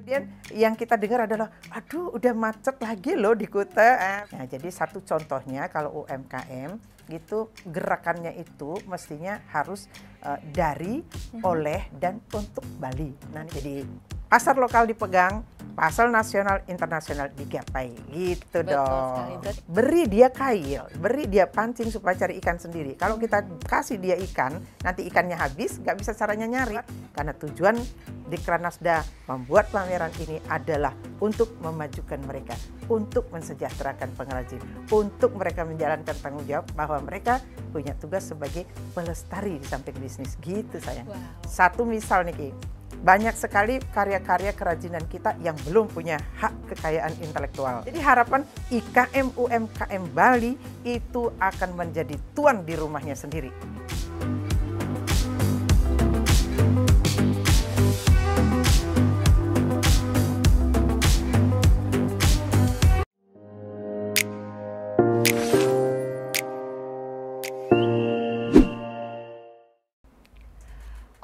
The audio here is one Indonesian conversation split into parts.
Kemudian yang kita dengar adalah, aduh udah macet lagi loh di Kuta. Nah, jadi satu contohnya kalau UMKM gitu gerakannya itu mestinya harus dari, oleh, dan untuk Bali. Nah, jadi pasar lokal dipegang, pasar nasional internasional digapai gitu. Betul dong. Sekali. Beri dia kail, beri dia pancing supaya cari ikan sendiri. Kalau kita kasih dia ikan, nanti ikannya habis, nggak bisa caranya nyari. Karena tujuan Dekranasda membuat pameran ini adalah untuk memajukan mereka, untuk mensejahterakan pengrajin, untuk mereka menjalankan tanggung jawab bahwa mereka punya tugas sebagai pelestari di samping bisnis. Gitu sayang. Wow. Satu misal nih Ki, banyak sekali karya-karya kerajinan kita yang belum punya hak kekayaan intelektual. Jadi harapan IKM UMKM Bali itu akan menjadi tuan di rumahnya sendiri.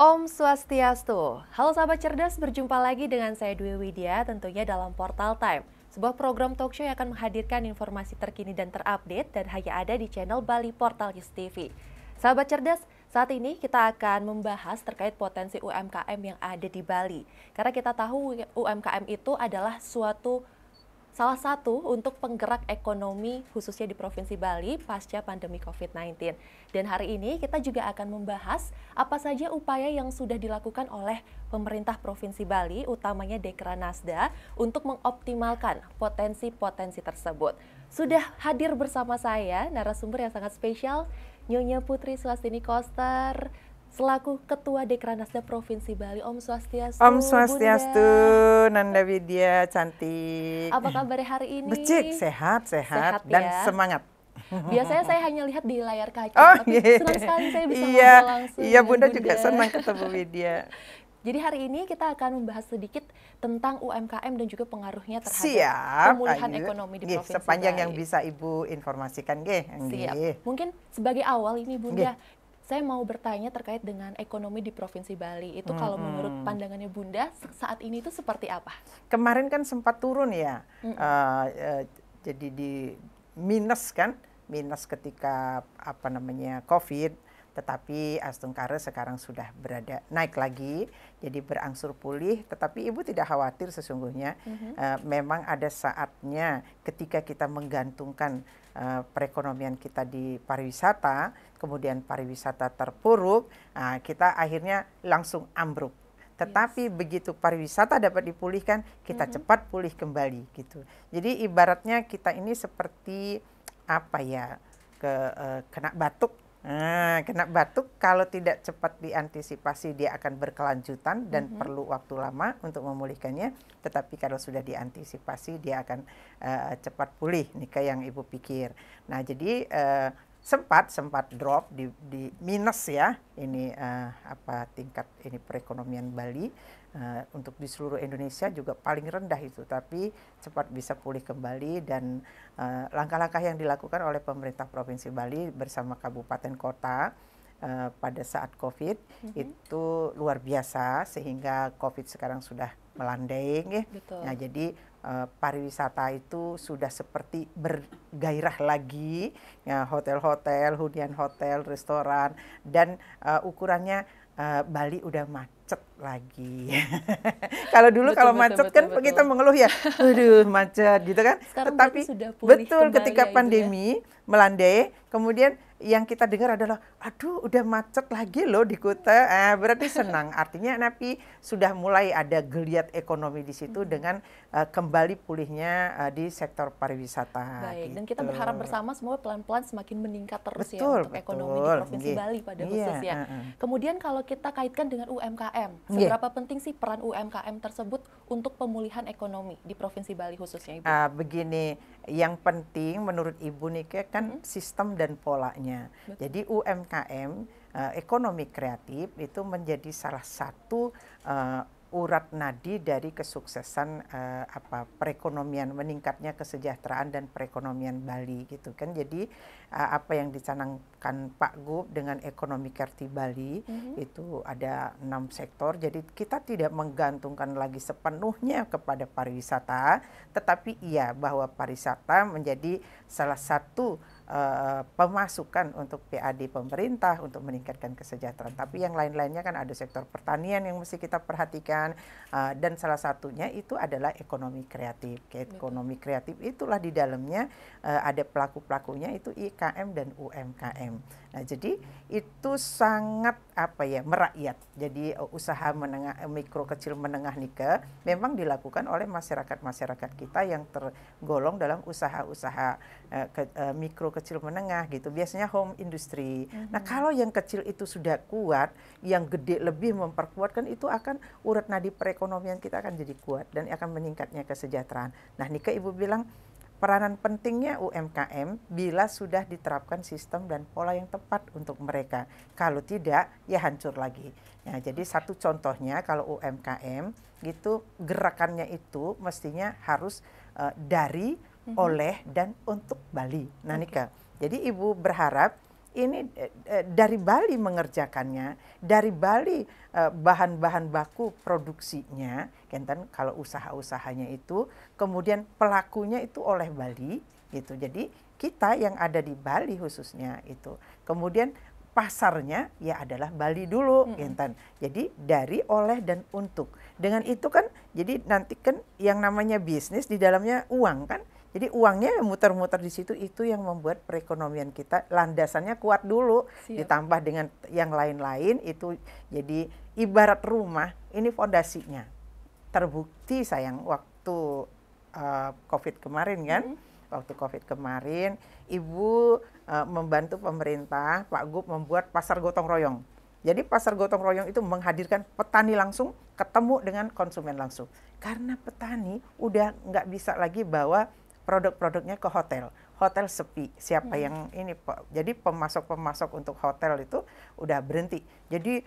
Om Swastiastu. Halo sahabat cerdas, berjumpa lagi dengan saya Dwi Widya tentunya dalam Portal Time. Sebuah program talk show yang akan menghadirkan informasi terkini dan terupdate dan hanya ada di channel Bali Portal News TV. Sahabat cerdas, saat ini kita akan membahas terkait potensi UMKM yang ada di Bali. Karena kita tahu UMKM itu adalah salah satu untuk penggerak ekonomi khususnya di Provinsi Bali pasca pandemi COVID-19. Dan hari ini kita juga akan membahas apa saja upaya yang sudah dilakukan oleh pemerintah Provinsi Bali, utamanya Dekranasda, untuk mengoptimalkan potensi-potensi tersebut. Sudah hadir bersama saya narasumber yang sangat spesial, Nyonya Putri Swastini Koster, selaku Ketua Dekranasda Provinsi Bali. Om Swastiastu. Om Swastiastu, Nanda Widya, cantik. Apa kabar hari ini? Becik, sehat, dan ya? Semangat. Biasanya saya hanya lihat di layar kaca, tapi senang sekali saya bisa ngobrol langsung. Iya, Bunda juga senang ketemu Widya. Jadi hari ini kita akan membahas sedikit tentang UMKM dan juga pengaruhnya terhadap pemulihan ekonomi di Provinsi sepanjang Bali. Yang bisa Ibu informasikan, Siap. Mungkin sebagai awal ini Bunda, saya mau bertanya terkait dengan ekonomi di Provinsi Bali. Itu kalau menurut pandangannya Bunda, saat ini itu seperti apa? Kemarin kan sempat turun ya, jadi di minus kan, minus ketika COVID, tetapi Astungkare sekarang sudah berada naik lagi, jadi berangsur pulih. Tetapi Ibu tidak khawatir sesungguhnya, memang ada saatnya ketika kita menggantungkan perekonomian kita di pariwisata, kemudian pariwisata terpuruk, kita akhirnya langsung ambruk. Tetapi begitu pariwisata dapat dipulihkan, kita cepat pulih kembali gitu. Jadi ibaratnya kita ini seperti kena batuk. Kena batuk kalau tidak cepat diantisipasi dia akan berkelanjutan dan perlu waktu lama untuk memulihkannya. Tetapi kalau sudah diantisipasi dia akan cepat pulih, nih kayak yang Ibu pikir. Nah jadi sempat drop di minus ya ini tingkat ini perekonomian Bali. Untuk di seluruh Indonesia juga paling rendah itu, tapi cepat bisa pulih kembali. Dan langkah-langkah yang dilakukan oleh pemerintah Provinsi Bali bersama kabupaten kota pada saat COVID itu luar biasa, sehingga COVID sekarang sudah melandai ya. Nah, jadi pariwisata itu sudah seperti bergairah lagi ya, hotel-hotel, hunian hotel, restoran, dan ukurannya Bali udah macet lagi. Kalau dulu kalau macet kan kita mengeluh ya, aduh macet gitu kan. Sekarang tetapi sudah pulih ketika ya, pandemi melandai, kemudian yang kita dengar adalah, aduh udah macet lagi loh di Kuta. Berarti senang, artinya Napi sudah mulai ada geliat ekonomi di situ dengan kembali pulihnya di sektor pariwisata. Baik, gitu. Dan kita berharap bersama semua pelan-pelan semakin meningkat terus ya untuk ekonomi di Provinsi Bali pada khususnya. Kemudian kalau kita kaitkan dengan UMKM, seberapa penting sih peran UMKM tersebut untuk pemulihan ekonomi di Provinsi Bali khususnya, Ibu? Begini, yang penting menurut Ibu nih kan sistem dan polanya. Jadi UMKM, ekonomi kreatif itu menjadi salah satu urat nadi dari kesuksesan perekonomian, meningkatnya kesejahteraan dan perekonomian Bali gitu kan. Jadi apa yang dicanangkan Pak Gub dengan ekonomi kreatif Bali itu ada 6 sektor. Jadi kita tidak menggantungkan lagi sepenuhnya kepada pariwisata, tetapi iya bahwa pariwisata menjadi salah satu pemasukan untuk PAD pemerintah untuk meningkatkan kesejahteraan. Tapi yang lain-lainnya kan ada sektor pertanian yang mesti kita perhatikan, dan salah satunya itu adalah ekonomi kreatif. Ekonomi kreatif itulah di dalamnya ada pelaku-pelakunya itu IKM dan UMKM. Nah, jadi itu sangat merakyat. Jadi usaha menengah, mikro, kecil, menengah nike memang dilakukan oleh masyarakat kita yang tergolong dalam usaha-usaha mikro, kecil, menengah gitu. Biasanya home industry. Nah, kalau yang kecil itu sudah kuat, yang gede lebih memperkuatkan, itu akan urat nadi perekonomian kita akan jadi kuat dan akan meningkatnya kesejahteraan. Nah, Nika Ibu bilang peranan pentingnya UMKM bila sudah diterapkan sistem dan pola yang tepat untuk mereka. Kalau tidak, ya hancur lagi. Nah, jadi satu contohnya kalau UMKM gitu gerakannya itu mestinya harus dari, oleh, dan untuk Bali. Nah, Nika, jadi Ibu berharap ini dari Bali mengerjakannya, dari Bali bahan-bahan baku produksinya, kan kalau usaha-usahanya itu, kemudian pelakunya itu oleh Bali, gitu. Jadi kita yang ada di Bali khususnya itu, kemudian pasarnya ya adalah Bali dulu, kan. Jadi dari, oleh, dan untuk. Dengan itu kan, jadi nanti kan yang namanya bisnis di dalamnya uang kan. Jadi uangnya muter-muter di situ, itu yang membuat perekonomian kita landasannya kuat dulu. Siap. Ditambah dengan yang lain-lain itu jadi ibarat rumah, ini fondasinya. Terbukti sayang waktu COVID kemarin kan, waktu COVID kemarin Ibu membantu pemerintah, Pak Gub membuat pasar gotong royong. Jadi pasar gotong royong itu menghadirkan petani langsung ketemu dengan konsumen langsung. Karena petani udah nggak bisa lagi bawa produk-produknya ke hotel. Hotel sepi. Siapa yang ini? Jadi pemasok-pemasok untuk hotel itu udah berhenti. Jadi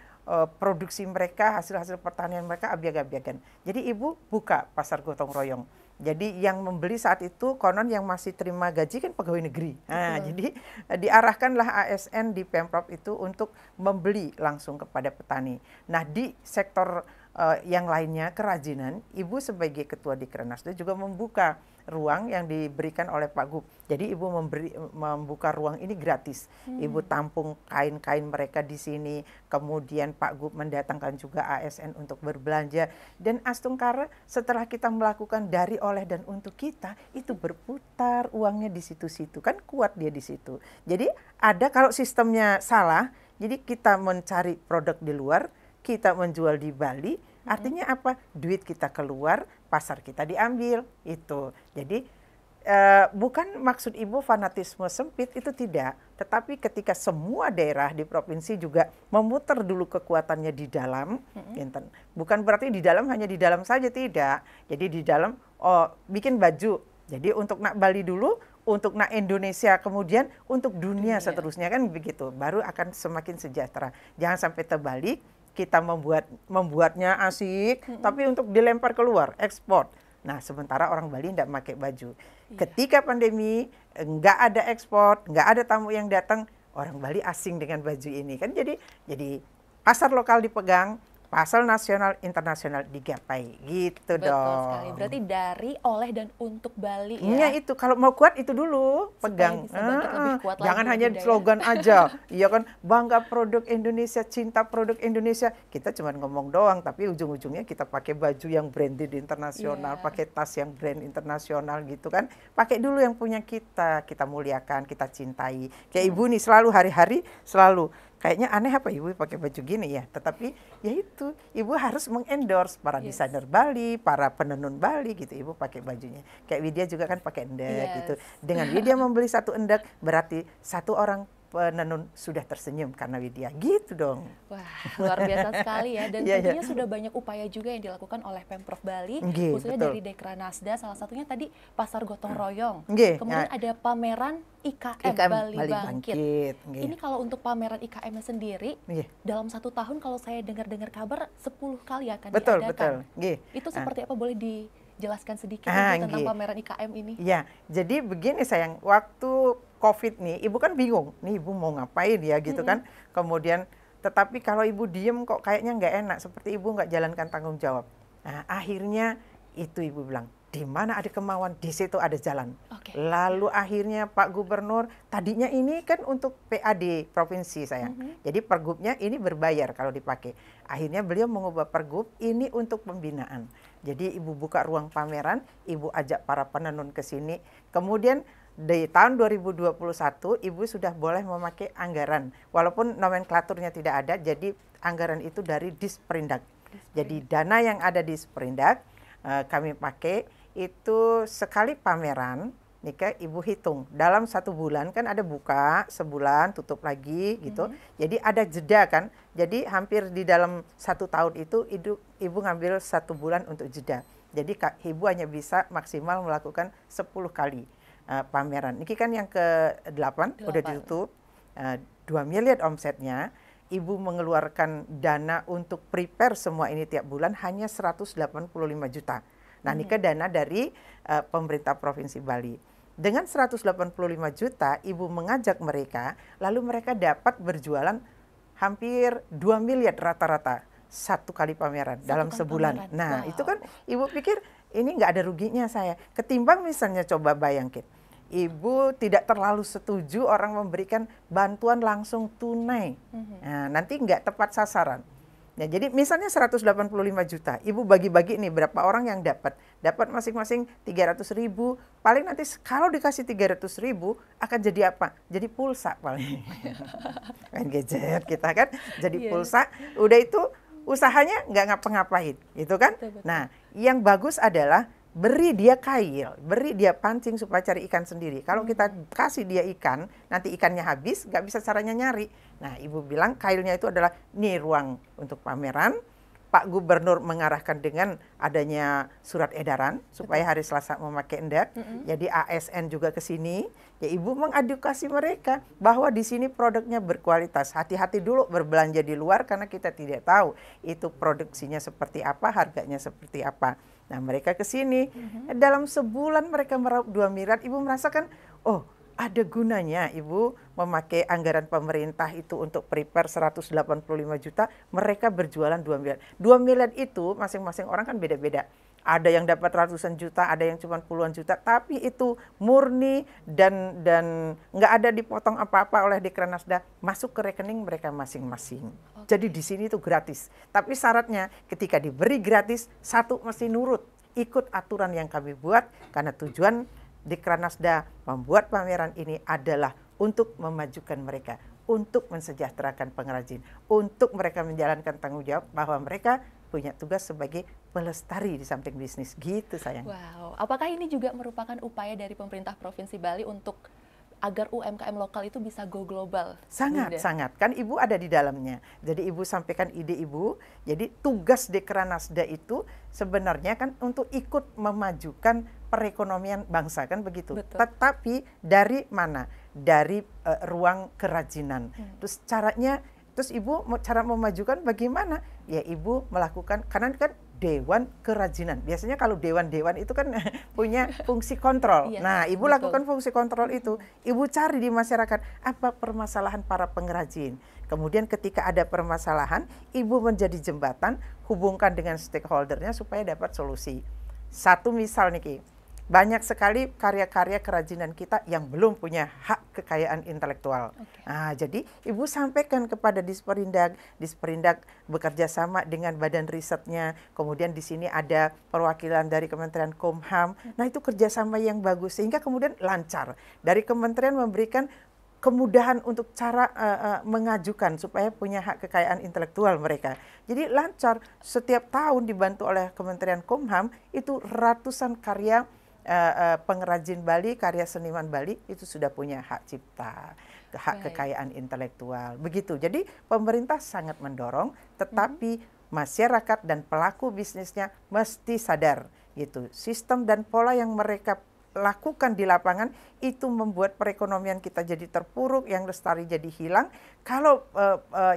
produksi mereka, hasil-hasil pertanian mereka abiag-abiagan. Jadi Ibu buka pasar gotong royong. Jadi yang membeli saat itu konon yang masih terima gaji kan pegawai negeri. Nah, jadi diarahkanlah ASN di Pemprov itu untuk membeli langsung kepada petani. Nah, di sektor yang lainnya kerajinan, Ibu sebagai ketua Dikrenasda juga membuka ruang yang diberikan oleh Pak Gub. Jadi Ibu membuka ruang ini gratis. Ibu tampung kain-kain mereka di sini. Kemudian Pak Gub mendatangkan juga ASN untuk berbelanja. Dan Astungkara setelah kita melakukan dari, oleh, dan untuk kita, itu berputar uangnya di situ-situ. Kan kuat dia di situ. Jadi ada kalau sistemnya salah, jadi kita mencari produk di luar, kita menjual di Bali, artinya apa? Duit kita keluar, pasar kita diambil, itu. Jadi bukan maksud Ibu fanatisme sempit, itu tidak. Tetapi ketika semua daerah di provinsi juga memutar dulu kekuatannya di dalam, bukan berarti di dalam hanya di dalam saja, tidak. Jadi di dalam bikin baju. Jadi untuk nak Bali dulu, untuk nak Indonesia, kemudian untuk dunia seterusnya, kan begitu. Baru akan semakin sejahtera. Jangan sampai terbalik. Kita membuatnya asik, tapi untuk dilempar keluar, ekspor. Nah, sementara orang Bali tidak pakai baju. Ketika pandemi, nggak ada ekspor, nggak ada tamu yang datang, orang Bali asing dengan baju ini. Kan jadi pasar lokal dipegang, pasar nasional, internasional digapai, gitu. Betul dong. Betul sekali, berarti dari, oleh, dan untuk Bali ya. Iya itu, kalau mau kuat itu dulu, pegang. Jangan hanya slogan aja, iya kan, bangga produk Indonesia, cinta produk Indonesia. Kita cuma ngomong doang, tapi ujung-ujungnya kita pakai baju yang branded internasional, pakai tas yang brand internasional gitu kan. Pakai dulu yang punya kita muliakan, kita cintai. Kayak Ibu nih selalu hari-hari selalu. Kayaknya aneh apa Ibu pakai baju gini ya, tetapi ya itu Ibu harus mengendorse para desainer Bali, para penenun Bali gitu. Ibu pakai bajunya. Kayak Widya juga kan pakai endek gitu. Dengan Widya membeli satu endek berarti satu orang penenun sudah tersenyum karena Widya, gitu dong. Wah, luar biasa sekali ya. Dan Iya, tentunya iya. sudah banyak upaya juga yang dilakukan oleh Pemprov Bali, Nggih, khususnya betul. dari Dekranasda, salah satunya tadi Pasar Gotong Royong. Nggih, Kemudian ya. ada pameran IKM, IKM Bali Bali Bangkit. Bangkit. Nggih. Ini kalau untuk pameran IKM sendiri, Nggih. dalam 1 tahun kalau saya dengar-dengar kabar 10 kali akan Betul, diadakan. betul. Nggih. Itu seperti apa, boleh dijelaskan sedikit Ah, Ibu tentang nggih. pameran IKM ini? Ya, jadi begini sayang, waktu COVID nih, ibu kan bingung, nih ibu mau ngapain ya gitu kan. Kemudian, tetapi kalau ibu diem kok kayaknya nggak enak, seperti ibu nggak jalankan tanggung jawab. Nah, akhirnya itu ibu bilang, di mana ada kemauan, di situ ada jalan. Oke. Lalu akhirnya Pak Gubernur, tadinya ini kan untuk PAD provinsi sayang. Jadi pergubnya ini berbayar kalau dipakai. Akhirnya beliau mengubah pergub ini untuk pembinaan. Jadi ibu buka ruang pameran, ibu ajak para penenun ke sini. Kemudian di tahun 2021 ibu sudah boleh memakai anggaran. Walaupun nomenklaturnya tidak ada, jadi anggaran itu dari Disperindak. Jadi dana yang ada di Disperindak kami pakai itu sekali pameran. Nika ibu hitung dalam 1 bulan kan ada buka sebulan tutup lagi gitu. Jadi ada jeda kan. Jadi hampir di dalam 1 tahun itu ibu ngambil 1 bulan untuk jeda. Jadi ibu hanya bisa maksimal melakukan 10 kali pameran. Ini kan yang ke-8 udah ditutup 2 miliar omsetnya. Ibu mengeluarkan dana untuk prepare semua ini tiap bulan hanya 185 juta. Nah, ini ke dana dari pemerintah Provinsi Bali. Dengan 185 juta, ibu mengajak mereka, lalu mereka dapat berjualan hampir 2 miliar rata-rata 1 kali pameran dalam sebulan. Pameran. Nah, Wow. itu kan ibu pikir ini nggak ada ruginya saya. Ketimbang misalnya coba bayangin, ibu tidak terlalu setuju orang memberikan bantuan langsung tunai. Nah, nanti nggak tepat sasaran. Nah, jadi misalnya 185 juta, ibu bagi-bagi nih berapa orang yang dapat. Dapat masing-masing 300.000, paling nanti kalau dikasih 300.000 akan jadi apa? Jadi pulsa paling. Main gadget kita kan, jadi pulsa. Udah itu usahanya nggak ngapa-ngapain, gitu kan? Betul. Nah, yang bagus adalah beri dia kail, beri dia pancing supaya cari ikan sendiri. Kalau kita kasih dia ikan, nanti ikannya habis, nggak bisa caranya nyari. Nah, ibu bilang kailnya itu adalah nih ruang untuk pameran. Pak Gubernur mengarahkan dengan adanya surat edaran supaya hari Selasa memakai endak. Jadi ASN juga ke sini. Ya ibu mengedukasi mereka bahwa di sini produknya berkualitas. Hati-hati dulu berbelanja di luar karena kita tidak tahu itu produksinya seperti apa, harganya seperti apa. Nah, mereka ke sini. Dalam sebulan mereka meraup 2 miliar. Ibu merasakan, oh, ada gunanya ibu memakai anggaran pemerintah itu untuk prepare 185 juta, mereka berjualan 2 miliar. 2 miliar itu masing-masing orang kan beda-beda. Ada yang dapat ratusan juta, ada yang cuma puluhan juta, tapi itu murni dan nggak ada dipotong apa-apa oleh Dekranasda, masuk ke rekening mereka masing-masing. Jadi di sini itu gratis. Tapi syaratnya ketika diberi gratis, satu mesti nurut, ikut aturan yang kami buat karena tujuan Dekranasda membuat pameran ini adalah untuk memajukan mereka, untuk mensejahterakan pengrajin, untuk mereka menjalankan tanggung jawab bahwa mereka punya tugas sebagai pelestari di samping bisnis. Gitu sayang. Wow, apakah ini juga merupakan upaya dari pemerintah Provinsi Bali untuk agar UMKM lokal itu bisa go global? Sangat, sangat. Kan ibu ada di dalamnya. Jadi ibu sampaikan ide ibu. Jadi tugas Dekranasda itu sebenarnya kan untuk ikut memajukan perekonomian bangsa kan begitu. Betul. Tetapi dari mana? Dari ruang kerajinan. Terus caranya, terus ibu cara memajukan bagaimana? Ya ibu melakukan, karena kan Dewan Kerajinan. Biasanya kalau dewan-dewan itu kan punya fungsi kontrol. Iya, nah, ibu betul. lakukan fungsi kontrol itu. Ibu cari di masyarakat apa permasalahan para pengrajin. Kemudian ketika ada permasalahan, ibu menjadi jembatan, hubungkan dengan stakeholdernya supaya dapat solusi. Satu misal nih Ki, banyak sekali karya-karya kerajinan kita yang belum punya hak kekayaan intelektual. Nah, jadi ibu sampaikan kepada Disperindak, Disperindak bekerja sama dengan badan risetnya, kemudian di sini ada perwakilan dari Kementerian Kumham. Nah, itu kerjasama yang bagus sehingga kemudian lancar. Dari kementerian memberikan kemudahan untuk cara mengajukan supaya punya hak kekayaan intelektual mereka. Jadi lancar, setiap tahun dibantu oleh Kementerian Kumham itu ratusan karya pengrajin Bali, karya seniman Bali itu sudah punya hak cipta. hak kekayaan intelektual. Begitu. Jadi pemerintah sangat mendorong, tetapi masyarakat dan pelaku bisnisnya mesti sadar gitu. Sistem dan pola yang mereka lakukan di lapangan itu membuat perekonomian kita jadi terpuruk, yang lestari jadi hilang. Kalau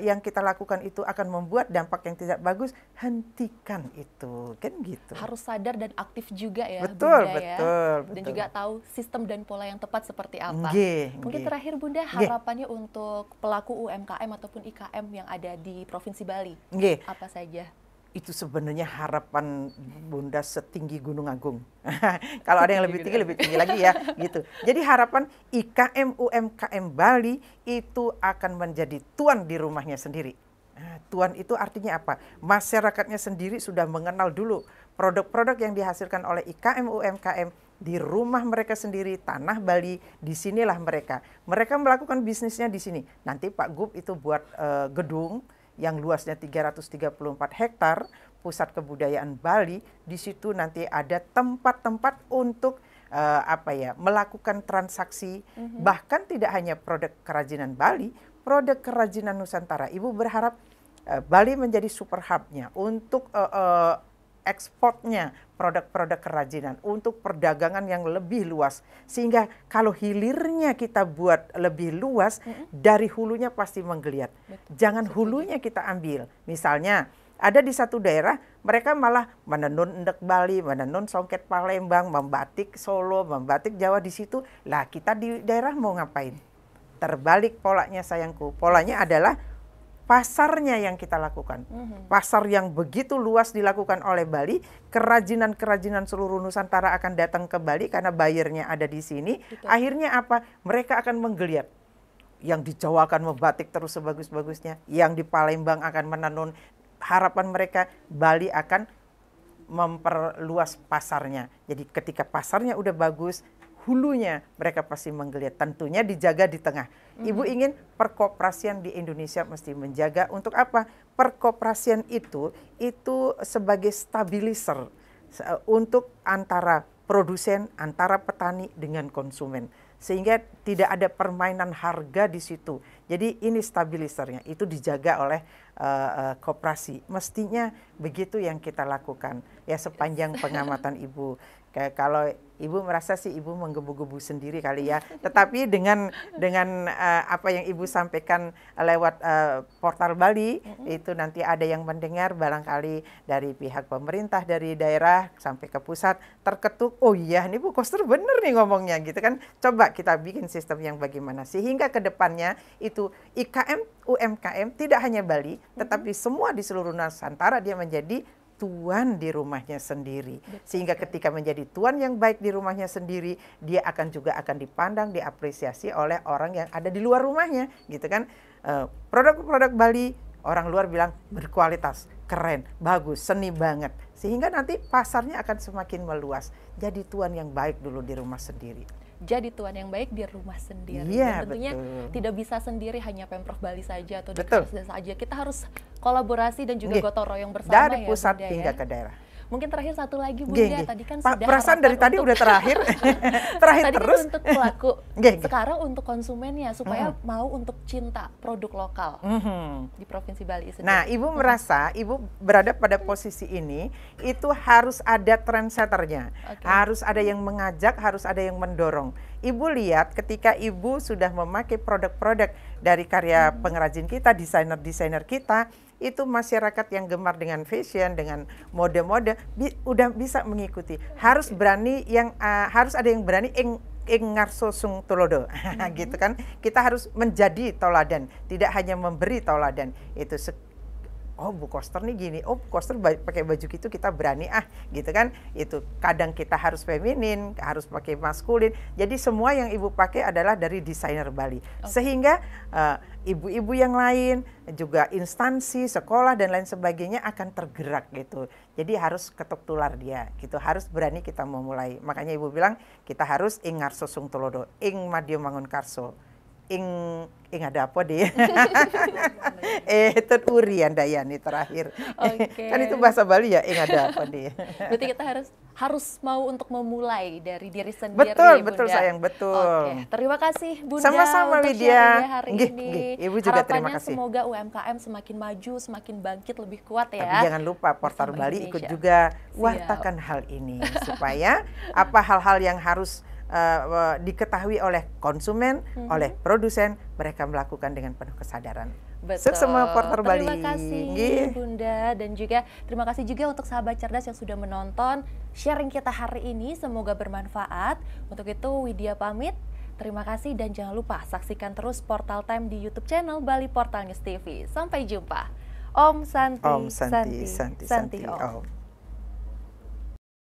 yang kita lakukan itu akan membuat dampak yang tidak bagus, hentikan itu, kan gitu. Harus sadar dan aktif juga ya, betul, Bunda betul, ya. Dan juga tahu sistem dan pola yang tepat seperti apa. Mungkin terakhir Bunda, harapannya untuk pelaku UMKM ataupun IKM yang ada di Provinsi Bali, apa saja? Itu sebenarnya harapan Bunda setinggi Gunung Agung. Kalau ada yang lebih tinggi lagi ya, gitu. Jadi harapan IKM UMKM Bali itu akan menjadi tuan di rumahnya sendiri. Nah, tuan itu artinya apa? Masyarakatnya sendiri sudah mengenal dulu produk-produk yang dihasilkan oleh IKM UMKM di rumah mereka sendiri, tanah Bali, disinilah mereka. Mereka melakukan bisnisnya di sini. Nanti Pak Gub itu buat gedung yang luasnya 334 hektar, pusat kebudayaan Bali. Di situ nanti ada tempat-tempat untuk melakukan transaksi, bahkan tidak hanya produk kerajinan Bali, produk kerajinan Nusantara. Ibu berharap Bali menjadi super hub-nya untuk ekspornya produk-produk kerajinan, untuk perdagangan yang lebih luas. Sehingga kalau hilirnya kita buat lebih luas, dari hulunya pasti menggeliat. Jangan hulunya kita ambil. Misalnya ada di satu daerah, mereka malah menenun endek Bali, menenun songket Palembang, membatik Solo, membatik Jawa di situ. Lah kita di daerah mau ngapain? Terbalik polanya sayangku. Polanya adalah pasarnya yang kita lakukan. Pasar yang begitu luas dilakukan oleh Bali, kerajinan-kerajinan seluruh Nusantara akan datang ke Bali karena buyernya ada di sini. Betul. Akhirnya apa? Mereka akan menggeliat. Yang di Jawa akan membatik terus sebagus-bagusnya, yang di Palembang akan menenun. Harapan mereka Bali akan memperluas pasarnya. Jadi ketika pasarnya udah bagus, hulunya mereka pasti menggeliat. Tentunya dijaga di tengah. Ibu ingin perkoperasian di Indonesia mesti menjaga untuk apa? Perkoperasian itu sebagai stabilizer untuk antara produsen, antara petani dengan konsumen. Sehingga tidak ada permainan harga di situ. Jadi ini stabilisernya, itu dijaga oleh koperasi. Mestinya begitu yang kita lakukan. Ya sepanjang pengamatan Ibu. Kalau Ibu merasa sih Ibu menggebu-gebu sendiri kali ya. Tetapi dengan apa yang Ibu sampaikan lewat portal Bali, itu nanti ada yang mendengar barangkali dari pihak pemerintah, dari daerah sampai ke pusat, terketuk, oh iya ini Bu Koster bener nih ngomongnya gitu kan. Coba kita bikin sistem yang bagaimana. Sehingga ke depannya itu IKM, UMKM tidak hanya Bali, tetapi semua di seluruh Nusantara dia menjadi tuan di rumahnya sendiri. Sehingga ketika menjadi tuan yang baik di rumahnya sendiri, dia juga akan dipandang, diapresiasi oleh orang yang ada di luar rumahnya, gitu kan. Produk-produk Bali, orang luar bilang berkualitas, keren, bagus, seni banget. Sehingga nanti pasarnya akan semakin meluas. Jadi tuan yang baik dulu di rumah sendiri. Jadi tuan yang baik di rumah sendiri. Iya, dan tentunya betul. Tidak bisa sendiri hanya Pemprov Bali saja atau Desa saja. Kita harus kolaborasi dan juga gotong royong bersama dari pusat hingga ke daerah. Mungkin terakhir satu lagi Bunda, tadi kan sudah perasaan dari tadi udah terakhir. Terakhir tadi terus. Kan untuk pelaku. Sekarang untuk konsumennya supaya mau untuk cinta produk lokal di Provinsi Bali sendiri. Nah, Ibu merasa Ibu berada pada posisi ini itu harus ada trendsetternya. Harus ada yang mengajak, harus ada yang mendorong. Ibu lihat ketika Ibu sudah memakai produk-produk dari karya pengrajin kita, desainer-desainer kita, itu masyarakat yang gemar dengan fashion, dengan mode-mode udah bisa mengikuti. Harus berani harus ada yang berani ngarso sung tulodo. Gitu kan. Kita harus menjadi tauladan, tidak hanya memberi tauladan. Itu oh Bu Koster nih gini, oh Bu Koster pakai baju gitu kita berani gitu kan. Itu kadang kita harus feminin, harus pakai maskulin. Jadi semua yang Ibu pakai adalah dari desainer Bali. Sehingga ibu-ibu yang lain, juga instansi, sekolah dan lain sebagainya akan tergerak gitu. Jadi harus ketuk tular dia gitu, harus berani kita memulai. Makanya Ibu bilang kita harus ing ngarso sung tulodo, ing madya mangun karso. Ing ada apa deh? Uri Andayani terakhir. Kan itu bahasa Bali ya, ing ada apa deh. Berarti kita harus harus mau untuk memulai dari diri sendiri. Betul, Bunda. betul sayang, betul. Oke, terima kasih Bunda Sama-sama untuk Widya. sharingnya hari Nggih, ini. nggih. Ibu juga terima Harapannya kasih. semoga UMKM semakin maju, semakin bangkit lebih kuat ya. Tapi jangan lupa Portal bersama Bali ikut Indonesia. juga Siap. wartakan hal ini supaya apa hal-hal yang harus diketahui oleh konsumen, oleh produsen, mereka melakukan dengan penuh kesadaran. Betul. Sukses semua Portal Bali. Terima kasih Nggih. Bunda, dan juga terima kasih juga untuk sahabat cerdas yang sudah menonton sharing kita hari ini. Semoga bermanfaat. Untuk itu Widya pamit. Terima kasih dan jangan lupa saksikan terus Portal Time di YouTube channel Bali Portal News TV. Sampai jumpa. Om Santi, Om Santi, Santi, Santi Santi, Om. Om.